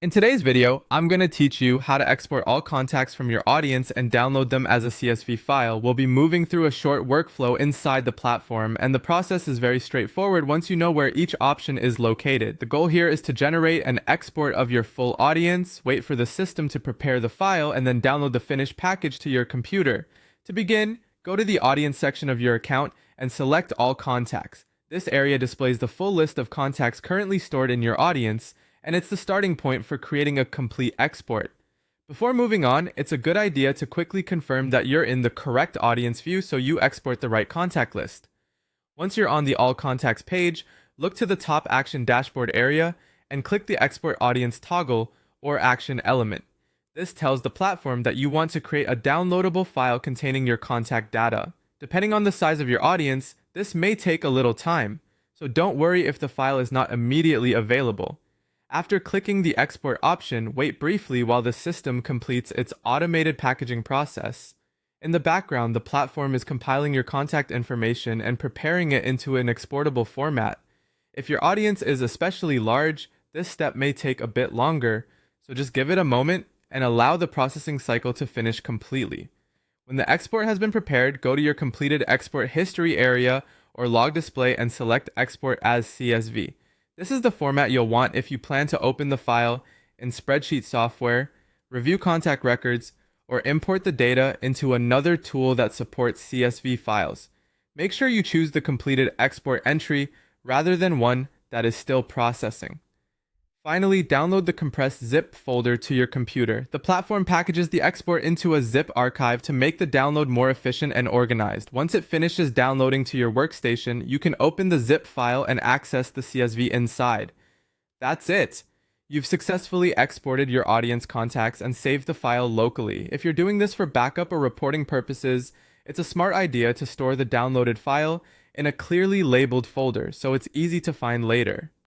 In today's video, I'm going to teach you how to export all contacts from your audience and download them as a CSV file. We'll be moving through a short workflow inside the platform, and the process is very straightforward once you know where each option is located. The goal here is to generate an export of your full audience, wait for the system to prepare the file, and then download the finished package to your computer. To begin, go to the audience section of your account and select all contacts. This area displays the full list of contacts currently stored in your audience, and it's the starting point for creating a complete export. Before moving on, it's a good idea to quickly confirm that you're in the correct audience view so you export the right contact list. Once you're on the All Contacts page, look to the top Action Dashboard area and click the Export Audience toggle or action element. This tells the platform that you want to create a downloadable file containing your contact data. Depending on the size of your audience, this may take a little time, so don't worry if the file is not immediately available. After clicking the export option, wait briefly while the system completes its automated packaging process. In the background, the platform is compiling your contact information and preparing it into an exportable format. If your audience is especially large, this step may take a bit longer, so just give it a moment and allow the processing cycle to finish completely. When the export has been prepared, go to your completed export history area or log display and select Export as CSV. This is the format you'll want if you plan to open the file in spreadsheet software, review contact records, or import the data into another tool that supports CSV files. Make sure you choose the completed export entry rather than one that is still processing. Finally, download the compressed zip folder to your computer. The platform packages the export into a zip archive to make the download more efficient and organized. Once it finishes downloading to your workstation, you can open the zip file and access the CSV inside. That's it! You've successfully exported your audience contacts and saved the file locally. If you're doing this for backup or reporting purposes, it's a smart idea to store the downloaded file in a clearly labeled folder so it's easy to find later.